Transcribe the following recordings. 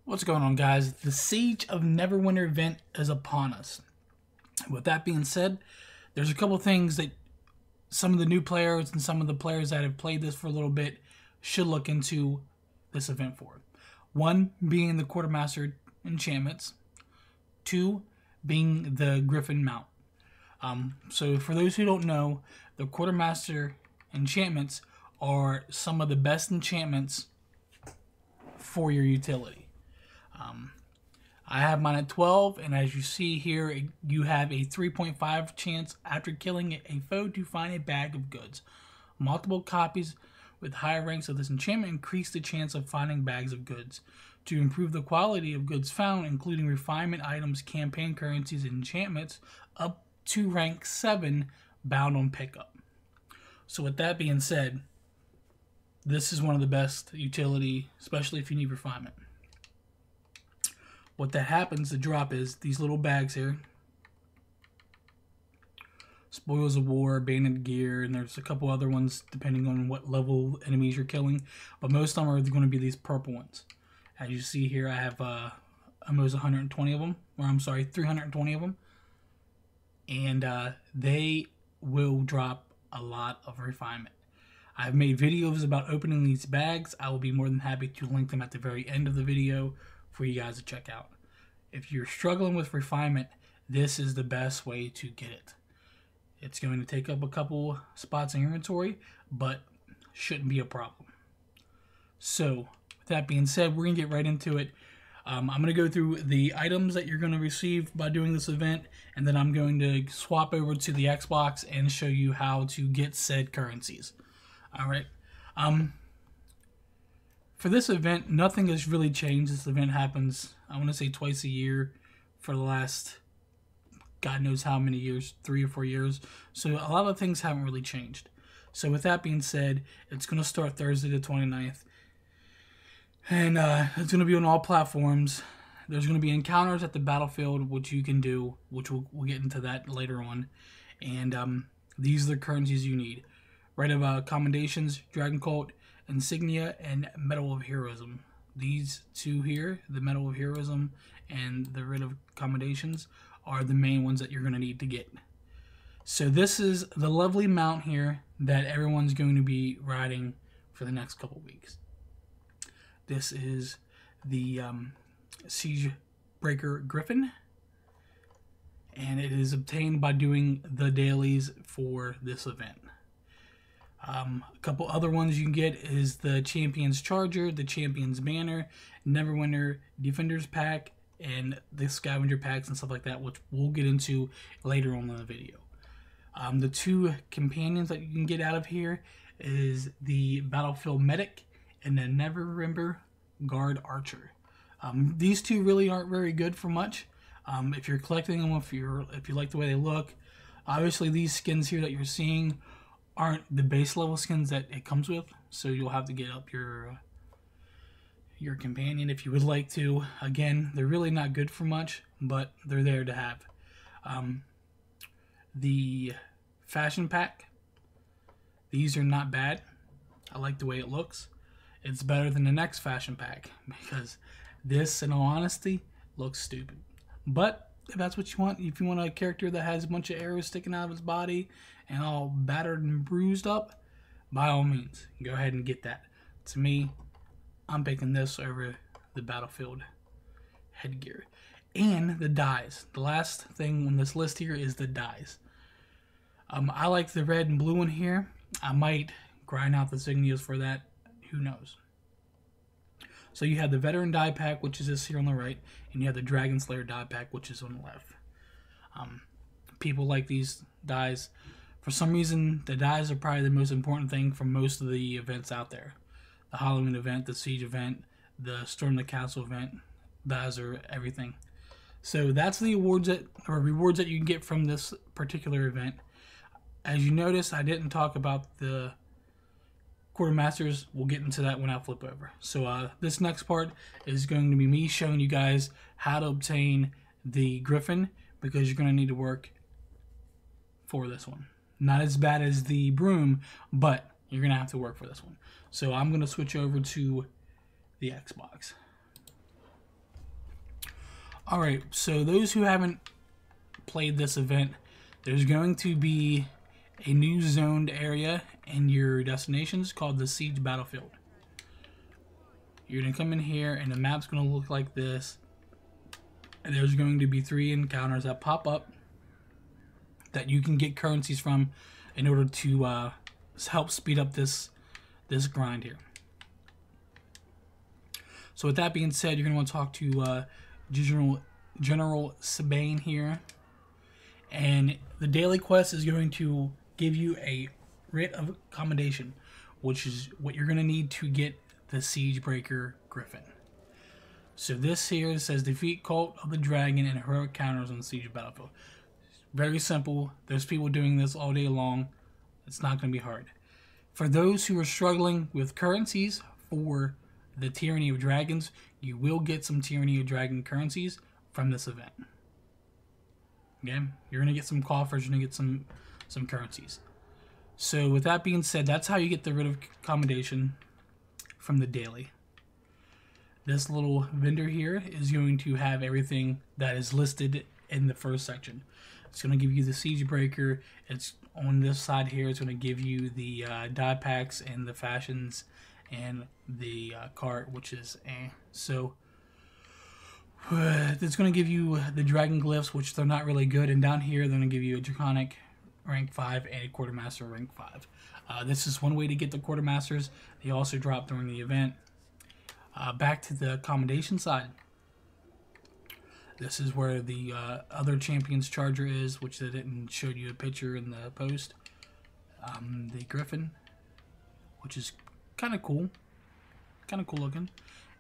What's going on, guys? The Siege of Neverwinter event is upon us. With that being said, there's a couple things that some of the new players and some of the players that have played this for a little bit should look into this event for. One being the Quartermaster Enchantments. Two being the Griffin mount. So for those who don't know, the Quartermaster Enchantments are some of the best enchantments for your utility. I have mine at 12, and as you see here, you have a 3.5 chance after killing a foe to find a bag of goods. Multiple copies with higher ranks of this enchantment increase the chance of finding bags of goods. To improve the quality of goods found, including refinement items, campaign currencies, and enchantments, up to rank 7, bound on pickup. So with that being said, this is one of the best utility, especially if you need refinement. What that happens, the drop is these little bags here. Spoils of War, Banded Gear, and there's a couple other ones depending on what level enemies you're killing. But most of them are going to be these purple ones. As you see here, I have almost 120 of them. Or I'm sorry, 320 of them. And they will drop a lot of refinement. I've made videos about opening these bags. I will be more than happy to link them at the very end of the video for you guys to check out. If you're struggling with refinement, this is the best way to get it. It's going to take up a couple spots in inventory, but shouldn't be a problem. So, with that being said, we're going to get right into it. I'm going to go through the items that you're going to receive by doing this event, and then I'm going to swap over to the Xbox and show you how to get said currencies. Alright. For this event, nothing has really changed. This event happens, I want to say, twice a year for the last God knows how many years, 3 or 4 years. So a lot of things haven't really changed. So with that being said, it's going to start Thursday the 29th. And it's going to be on all platforms. There's going to be encounters at the battlefield, which you can do, which we'll get into that later on. And these are the currencies you need. Writ of Commendations, Dragon Cult, Insignia, and Medal of Heroism. These two here, the Medal of Heroism and the Writ of Commendations, are the main ones that you're going to need to get. So this is the lovely mount here that everyone's going to be riding for the next couple weeks. This is the Siege Breaker Griffin, and it is obtained by doing the dailies for this event. A couple other ones you can get is the Champion's Charger, the Champion's Banner, Neverwinter Defenders Pack, and the Scavenger packs and stuff like that, which we'll get into later on in the video. The two companions that you can get out of here is the Battlefield Medic and the Neverwinter Guard Archer. These two really aren't very good for much. If you're collecting them, if you like the way they look, obviously these skins here that you're seeing aren't the base level skins that it comes with, so you'll have to get up your companion if you would like to. Again, they're really not good for much, but they're there to have. The Fashion Pack, these are not bad. I like the way it looks. It's better than the next Fashion Pack, because this, in all honesty, looks stupid. But if that's what you want, if you want a character that has a bunch of arrows sticking out of his body and all battered and bruised up, by all means, go ahead and get that. To me, I'm picking this over the Battlefield headgear. And the dies. The last thing on this list here is the dies. I like the red and blue one here. I might grind out the insignias for that. Who knows? So you have the Veteran Die Pack, which is this here on the right, and you have the Dragon Slayer Die Pack, which is on the left. People like these dies. For some reason, the dies are probably the most important thing for most of the events out there. The Halloween event, the Siege event, the Storm the Castle event, dies are everything. So that's the rewards that you can get from this particular event. As you notice, I didn't talk about the Quartermasters. We'll get into that when I flip over. So this next part is going to be me showing you guys how to obtain the Griffin, because you're going to need to work for this one. Not as bad as the broom, but you're going to have to work for this one. So I'm going to switch over to the Xbox. Alright, so those who haven't played this event, there's going to be a new zoned area in your destinations called the Siege Battlefield. You're going to come in here and the map's going to look like this. And there's going to be 3 encounters that pop up that you can get currencies from in order to help speed up this grind here. So with that being said, you're going to want to talk to General Sabine here. And the daily quest is going to give you a Writ of Commendation, which is what you're going to need to get the Siege Breaker Griffin. So this here says defeat Cult of the Dragon and heroic counters on the Siege Battlefield. Very simple. There's people doing this all day long. It's not going to be hard. For those who are struggling with currencies for the Tyranny of Dragons, you will get some Tyranny of Dragon currencies from this event. Okay? You're going to get some coffers, you're going to get some currencies. So with that being said, that's how you get the Writ of Commendation from the daily. This little vendor here is going to have everything that is listed in the first section. It's going to give you the Siege Breaker. It's on this side here. It's going to give you the die packs and the fashions and the cart, which is so it's going to give you the dragon glyphs, which they're not really good. And down here, they're going to give you a Draconic rank 5 and a Quartermaster rank 5. This is one way to get the Quartermasters. They also drop during the event. Back to the commendation side. This is where the other champion's charger is, which they didn't show you a picture in the post. The Griffin, which is kind of cool. Kind of cool looking.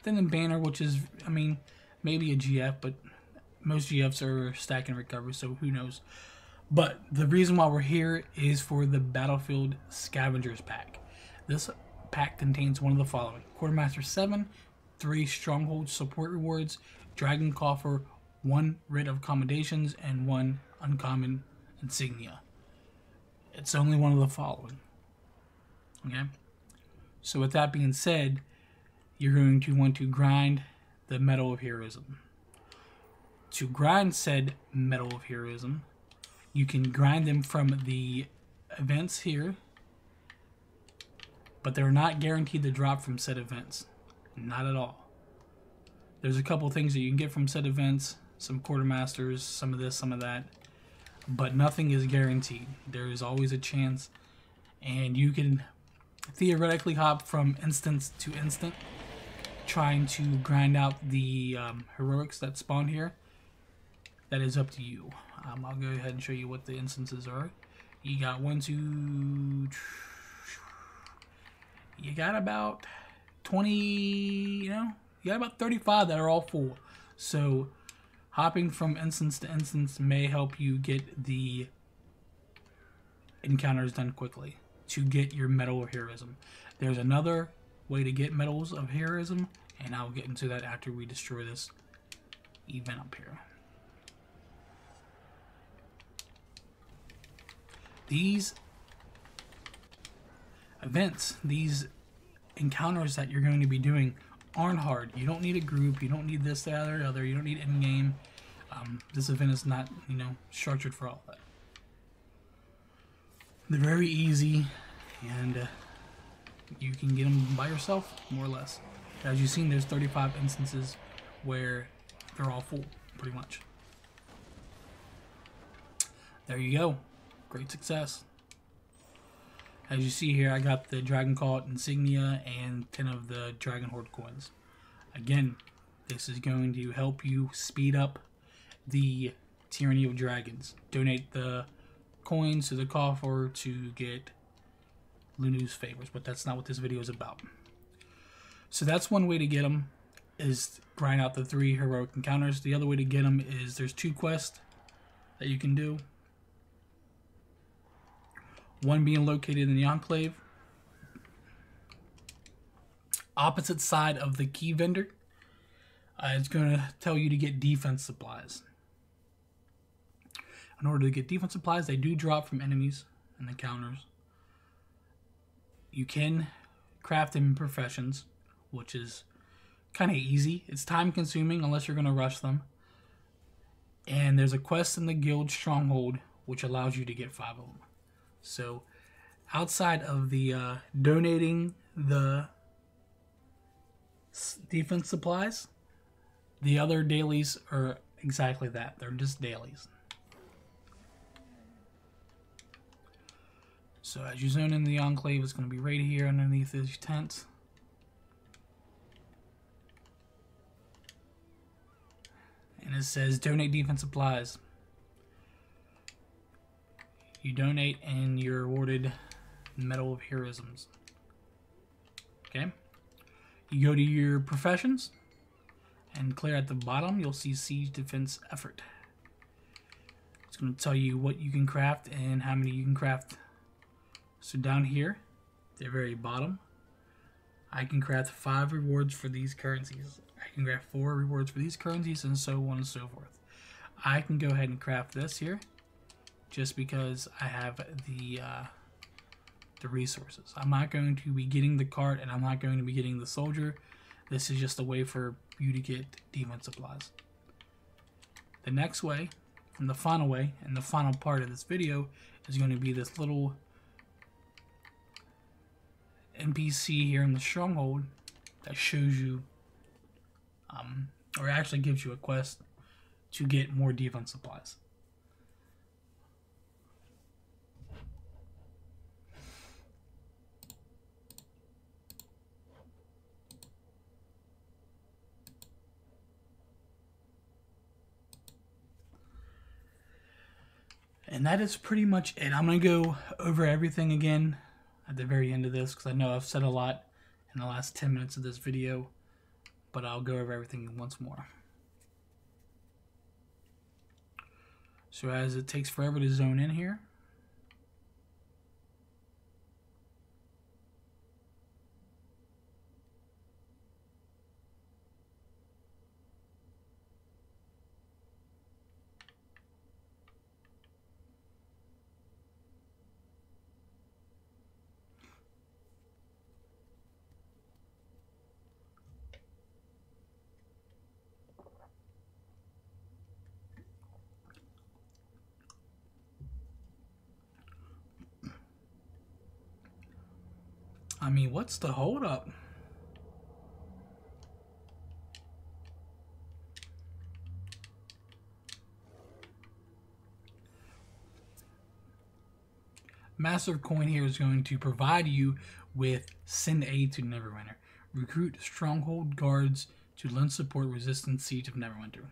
Then the banner, which is, I mean, maybe a GF, but most GFs are stack and recovery, so who knows. But the reason why we're here is for the Battlefield Scavengers pack. This pack contains one of the following: Quartermaster 7, 3 Stronghold support rewards, Dragon Coffer, 1 Writ of Commendations, and 1 Uncommon Insignia. It's only one of the following. Okay? So with that being said, you're going to want to grind the Medal of Heroism. To grind said Medal of Heroism, you can grind them from the events here, but they're not guaranteed to drop from said events. Not at all. There's a couple things that you can get from said events, some Quartermasters, some of this, some of that, but nothing is guaranteed. There is always a chance, and you can theoretically hop from instance to instant, trying to grind out the heroics that spawn here. That is up to you. I'll go ahead and show you what the instances are. You got you got about 20, you got about 35 that are all full. So hopping from instance to instance may help you get the encounters done quickly to get your Medal of Heroism. There's another way to get Medals of Heroism, and I'll get into that after we destroy this event up here. These events, these encounters that you're going to be doing aren't hard. You don't need a group. You don't need this, that, or the other. You don't need in-game. This event is not, structured for all that. They're very easy, and you can get them by yourself, more or less. As you've seen, there's 35 instances where they're all full, pretty much. There you go. Great success. As you see here, I got the Dragon Cult Insignia and 10 of the Dragon Horde coins. Again, this is going to help you speed up the Tyranny of Dragons. Donate the coins to the coffer to get Lunu's favors, but that's not what this video is about. So that's one way to get them, is grind out the 3 heroic encounters. The other way to get them is there's 2 quests that you can do. One being located in the Enclave, opposite side of the key vendor. It's going to tell you to get defense supplies. In order to get defense supplies, they do drop from enemies and encounters. You can craft them in professions, which is kind of easy. It's time consuming unless you're going to rush them. And there's a quest in the guild stronghold which allows you to get 5 of them. So outside of the donating the defense supplies, the other dailies are exactly that. They're just dailies. So as you zone in the enclave, it's going to be right here underneath these tents. And it says donate defense supplies. You donate and you're awarded Medal of Heroisms. Okay. You go to your professions and clear at the bottom, you'll see Siege Defense Effort. It's going to tell you what you can craft and how many you can craft. So down here, the very bottom, I can craft 5 rewards for these currencies. I can craft 4 rewards for these currencies, and so on and so forth. I can go ahead and craft this here, just because I have the resources. I'm not going to be getting the cart, and I'm not going to be getting the soldier. This is just a way for you to get defense supplies. The next way, and the final part of this video, is going to be this little NPC here in the stronghold that shows you, or actually gives you a quest to get more defense supplies. And that is pretty much it. I'm going to go over everything again at the very end of this, because I know I've said a lot in the last 10 minutes of this video, but I'll go over everything once more. So as it takes forever to zone in here, I mean, what's the holdup? Master Coin here is going to provide you with send aid to Neverwinter. Recruit stronghold guards to lend support resistant siege of Neverwinter.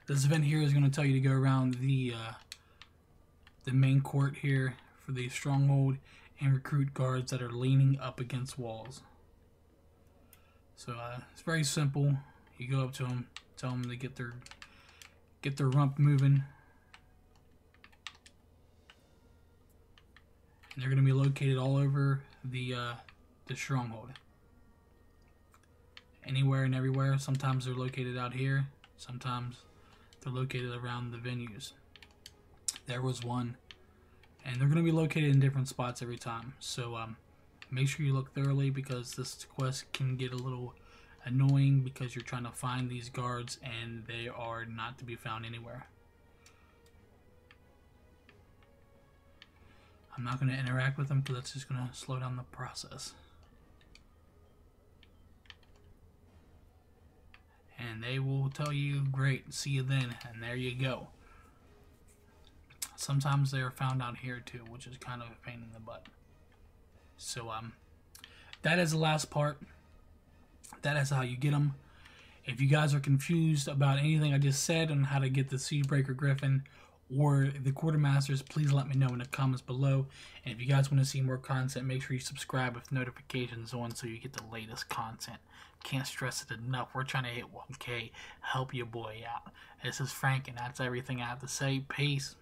This event here is going to tell you to go around the main court here for the stronghold and recruit guards that are leaning up against walls. So it's very simple. You go up to them, tell them to get their rump moving, and they're going to be located all over the stronghold, anywhere and everywhere. Sometimes they're located out here. Sometimes they're located around the venues. There was one. And they're going to be located in different spots every time. So make sure you look thoroughly, because this quest can get a little annoying because you're trying to find these guards and they are not to be found anywhere. I'm not going to interact with them because that's just going to slow down the process. And they will tell you, great, see you then, and there you go. Sometimes they are found out here too, which is kind of a pain in the butt. So that is the last part. That is how you get them. If you guys are confused about anything I just said on how to get the Siegebreaker Griffin or the Quartermasters, please let me know in the comments below. And if you guys want to see more content, make sure you subscribe with notifications on so you get the latest content. Can't stress it enough. We're trying to hit 1K. Help your boy out. This is Frank, and that's everything I have to say. Peace.